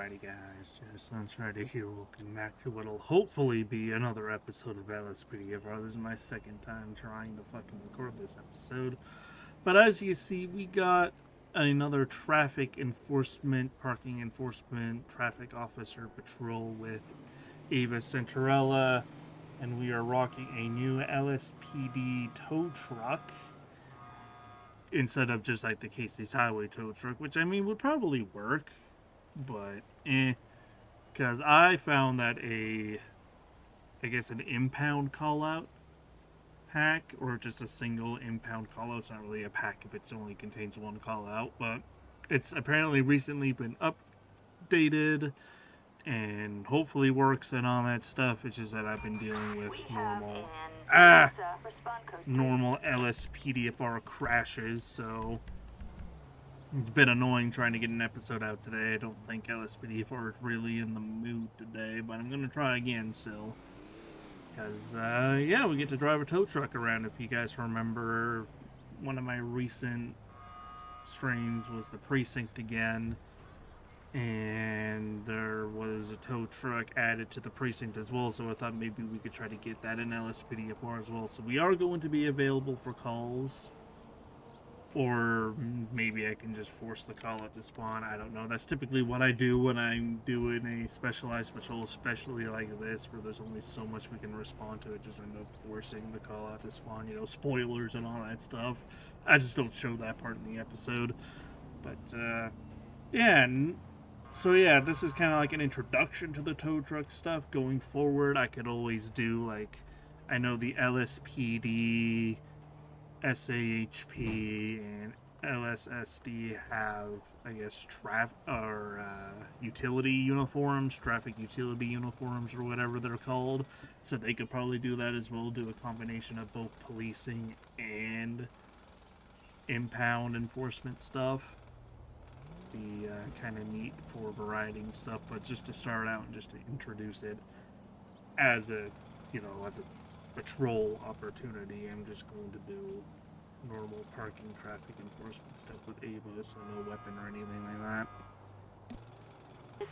Alrighty guys, Sunshine here. Welcome back to what'll hopefully be another episode of LSPDFR. This is my second time trying to fucking record this episode. But as you see, we got another traffic enforcement, parking enforcement, traffic officer patrol with Ava Centerella. And we are rocking a new LSPD tow truck instead of just like the Casey's Highway tow truck, which I mean would probably work. But because I found that I guess an impound call out pack, or just a single impound call out. It's not really a pack if it only contains one call out, but it's apparently recently been updated and hopefully works and all that stuff. It's just that I've been dealing with normal LSPDFR crashes, so it's been annoying trying to get an episode out today. I don't think LSPDFR is really in the mood today, but I'm going to try again still. Because, yeah, we get to drive a tow truck around. If you guys remember, one of my recent streams was the precinct again. And there was a tow truck added to the precinct as well, so I thought maybe we could try to get that in LSPDFR as well. So we are going to be available for calls. Or maybe I can just force the call out to spawn. I don't know. That's typically what I do when I'm doing a specialized patrol, especially like this, where there's only so much we can respond to. It just end up forcing the call out to spawn, you know, spoilers and all that stuff. I just don't show that part in the episode. But, yeah. So, yeah, this is kind of like an introduction to the tow truck stuff. Going forward, I could always do, like, I know the LSPD, SAHP, and LSSD have, I guess, utility uniforms, traffic utility uniforms, or whatever they're called. So they could probably do that as well, do a combination of both policing and impound enforcement stuff. Be kind of neat for variety and stuff, but just to start out and just to introduce it as a, as a patrol opportunity, I'm just going to do normal parking traffic enforcement stuff with Ava, so no weapon or anything like that.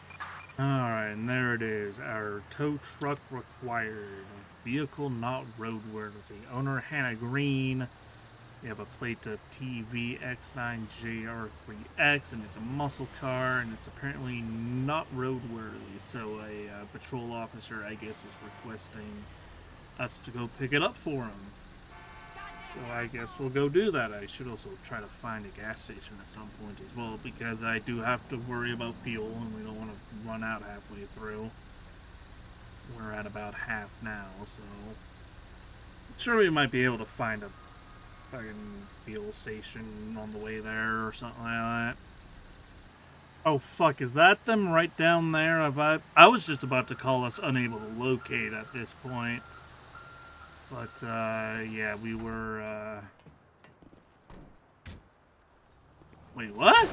Alright, and there it is. Our tow truck required. Vehicle not roadworthy. Owner Hannah Green. We have a plate of TVX9JR3X, and it's a muscle car, and it's apparently not roadworthy. So a patrol officer, I guess, is requesting us to go pick it up for him. So I guess we'll go do that. I should also try to find a gas station at some point as well, because I do have to worry about fuel, and we don't want to run out halfway through. We're at about half now, so I'm sure we might be able to find a fucking fuel station on the way there or something like that. Oh fuck, is that them right down there? I was just about to call us unable to locate at this point. But, yeah, we were, Wait, what?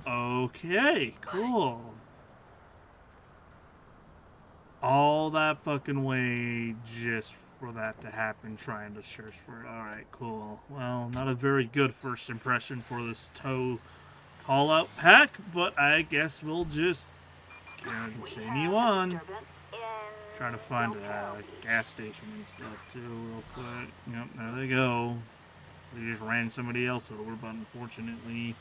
Okay, cool. All that fucking way just for that to happen, trying to search for it. Alright, cool. Well, not a very good first impression for this tow call-out pack, but I guess we'll just continue on. Trying to find a gas station and stuff too, real quick. Yep, there they go. We just ran somebody else over, but unfortunately,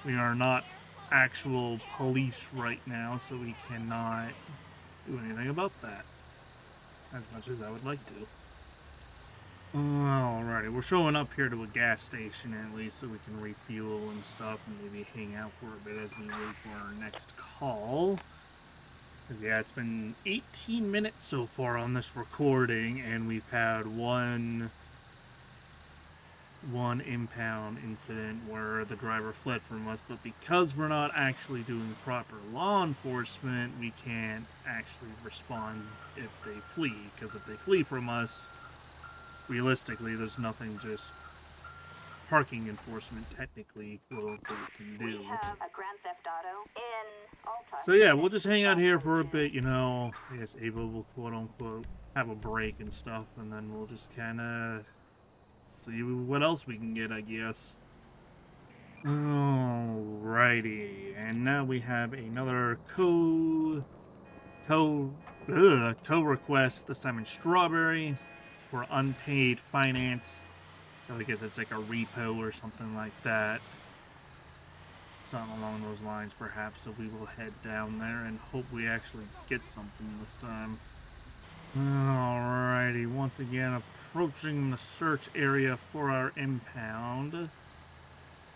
we are not actual police right now, so we cannot do anything about that. As much as I would like to. Alrighty, we're showing up here to a gas station at least, so we can refuel and stuff, and maybe hang out for a bit as we wait for our next call. Because, yeah, it's been 18 minutes so far on this recording, and we've had one impound incident where the driver fled from us, but because we're not actually doing proper law enforcement, we can't actually respond if they flee. Because if they flee from us, realistically, there's nothing just parking enforcement technically can do. So yeah, we'll just hang out here for a bit, I guess Ava will quote unquote have a break and stuff, and then we'll just kind of see what else we can get, I guess. Alrighty, and now we have another tow request, this time in Strawberry, for unpaid finance. So I guess it's like a repo or something like that. Something along those lines, perhaps. So we will head down there and hope we actually get something this time. Alrighty, once again approaching the search area for our impound.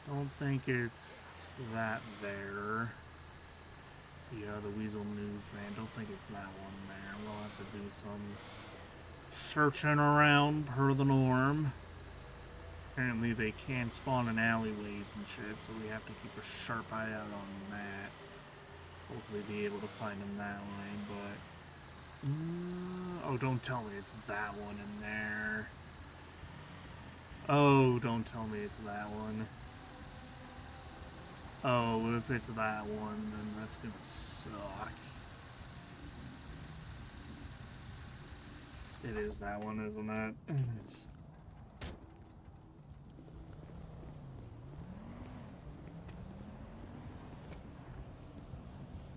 Don't think it's that there. Yeah, the Weasel News, man. Don't think it's that one there. We'll have to do some searching around per the norm. Apparently they can spawn in alleyways and shit, so we have to keep a sharp eye out on that. Hopefully be able to find them that way, but... oh, don't tell me it's that one in there. Oh, don't tell me it's that one. Oh, if it's that one, then that's gonna suck. It is that one, isn't it? It is.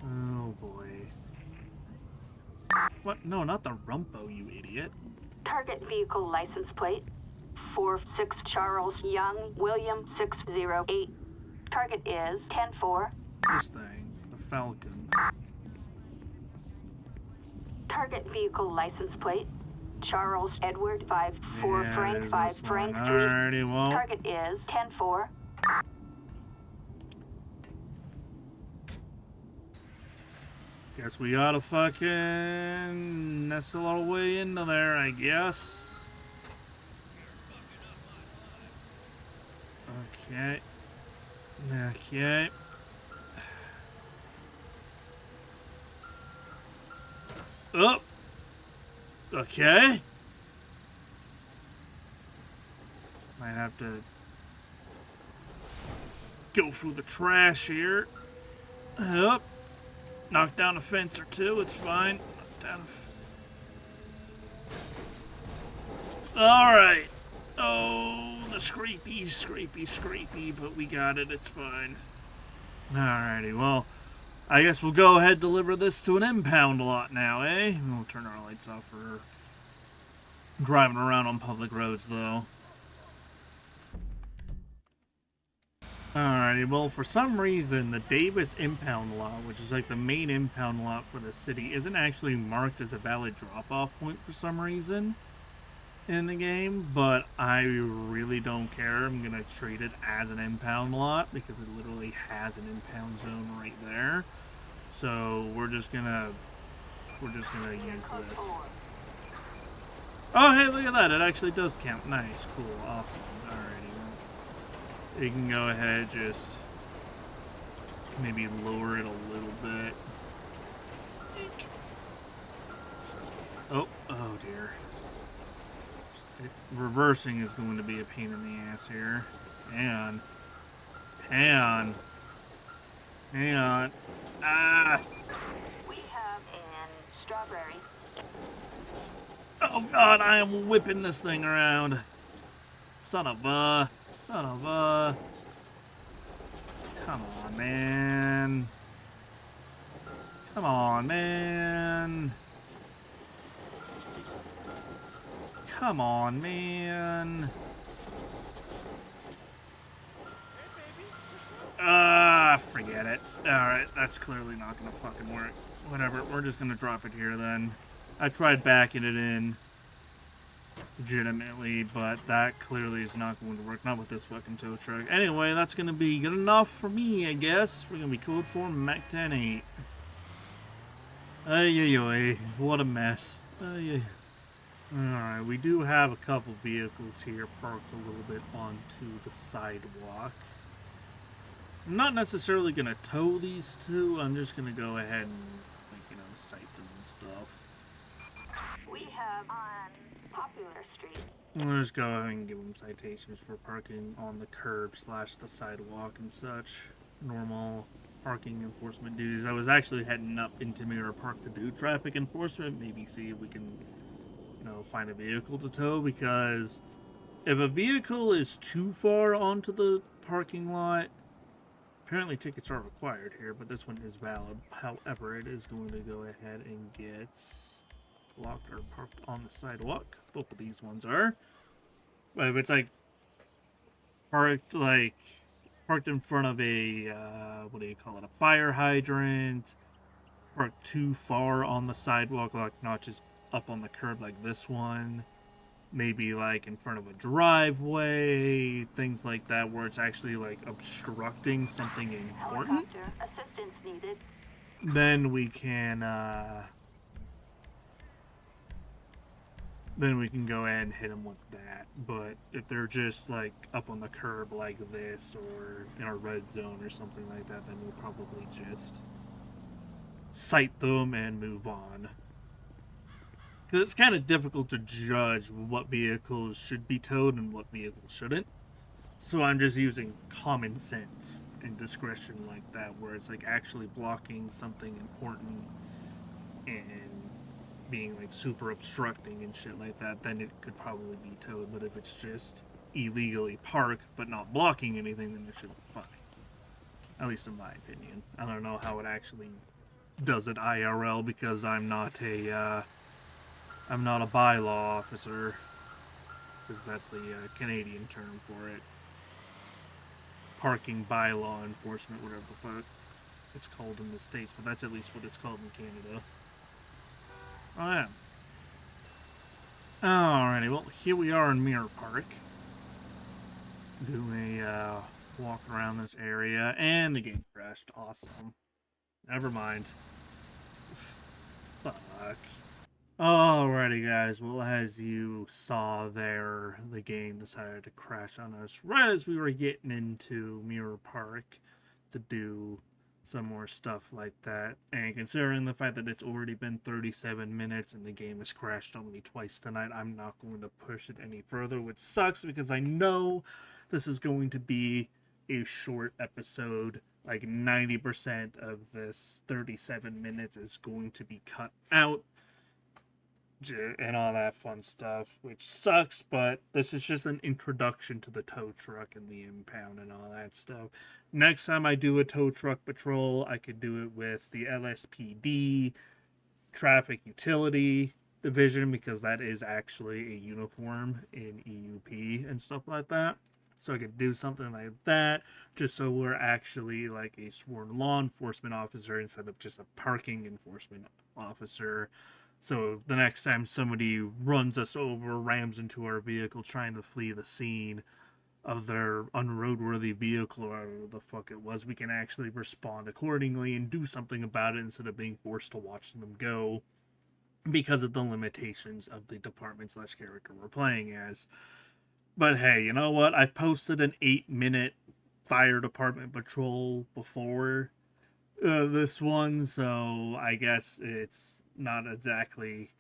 Oh boy. What? No, not the Rumpo, you idiot. Target vehicle license plate 46 Charles Young, William 608. Target is 10-4. This thing, the Falcon. Target vehicle license plate Charles Edward 54 Yeah, Frank 5 Frank 3. Alrighty, well. Target is 10-4. Guess we gotta fucking nestle our way into there, I guess. Okay. Okay. Oh! Okay. Might have to go through the trash here. Up. Knock down a fence or two, it's fine. Knock down a Alright. Oh, the scrapey, but we got it, it's fine. Alrighty, well, I guess we'll go ahead and deliver this to an impound lot now, eh? We'll turn our lights off for driving around on public roads, though. Alrighty, well, for some reason, the Davis impound lot, which is like the main impound lot for the city, isn't actually marked as a valid drop-off point for some reason in the game, but I really don't care. I'm gonna treat it as an impound lot because it literally has an impound zone right there. So we're just gonna use this. Oh, hey, look at that! It actually does count. Nice, cool, awesome. Alrighty, you can go ahead, just maybe lower it a little bit. Oh dear. Reversing is going to be a pain in the ass here. Hang on. Ah! We have in Strawberry. Oh god, I am whipping this thing around. Son of a. Come on, man. Come on, man. Forget it. Alright, that's clearly not gonna fucking work. Whatever, we're just gonna drop it here then. I tried backing it in legitimately, but that clearly is not going to work. Not with this fucking tow truck. Anyway, that's gonna be good enough for me, I guess. We're gonna be code for Mac 10-8. Ay, what a mess. Alright, we do have a couple vehicles here parked a little bit onto the sidewalk. I'm not necessarily going to tow these two. I'm just going to go ahead and, cite them and stuff. We have on Popular Street. We'll just go ahead and give them citations for parking on the curb / the sidewalk and such. Normal parking enforcement duties. I was actually heading up into Mirror Park to do traffic enforcement. Maybe see if we can, find a vehicle to tow, because if a vehicle is too far onto the parking lot, apparently tickets are required here, but this one is valid. However, it is going to go ahead and get blocked or parked on the sidewalk. Both of these ones are. But if it's like parked in front of a what do you call it? A fire hydrant, parked too far on the sidewalk, like not just up on the curb like this one. Maybe like in front of a driveway, things like that, where it's actually like obstructing something important. Helicopter assistance needed. Then we can go ahead and hit them with that. But if they're just like up on the curb like this, or in a red zone or something like that, then we'll probably just sight them and move on. Because it's kind of difficult to judge what vehicles should be towed and what vehicles shouldn't. So I'm just using common sense and discretion like that, where it's like actually blocking something important and being like super obstructing and shit like that, then it could probably be towed. But if it's just illegally parked but not blocking anything, then it should be fine. At least in my opinion. I don't know how it actually does it IRL, because I'm not a bylaw officer, because that's the Canadian term for it. Parking bylaw enforcement, whatever the fuck it's called in the States, but that's at least what it's called in Canada. Oh yeah. Alrighty, well, here we are in Mirror Park. Do a walk around this area, and the game crashed. Awesome. Never mind. Fuck. Alrighty, guys. Well, as you saw there, the game decided to crash on us right as we were getting into Mirror Park to do some more stuff like that. And considering the fact that it's already been 37 minutes and the game has crashed on me twice tonight, I'm not going to push it any further, which sucks because I know this is going to be a short episode. Like 90% of this 37 minutes is going to be cut out and all that fun stuff, which sucks, but this is just an introduction to the tow truck and the impound and all that stuff. Next time I do a tow truck patrol, I could do it with the LSPD Traffic Utility Division, because that is actually a uniform in EUP and stuff like that. So I could do something like that, just so we're actually like a sworn law enforcement officer instead of just a parking enforcement officer. So the next time somebody runs us over, rams into our vehicle trying to flee the scene of their unroadworthy vehicle or whatever the fuck it was, we can actually respond accordingly and do something about it instead of being forced to watch them go because of the limitations of the department / character we're playing as. But hey, you know what? I posted an 8-minute fire department patrol before this one, so I guess it's not exactly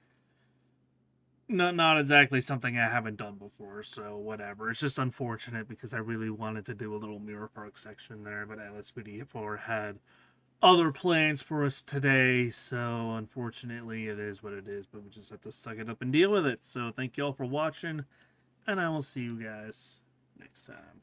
something I haven't done before, so whatever. It's just unfortunate because I really wanted to do a little Mirror Park section there, but LSPDFR had other plans for us today, so unfortunately it is what it is, but we just have to suck it up and deal with it. So thank you all for watching, and I will see you guys next time.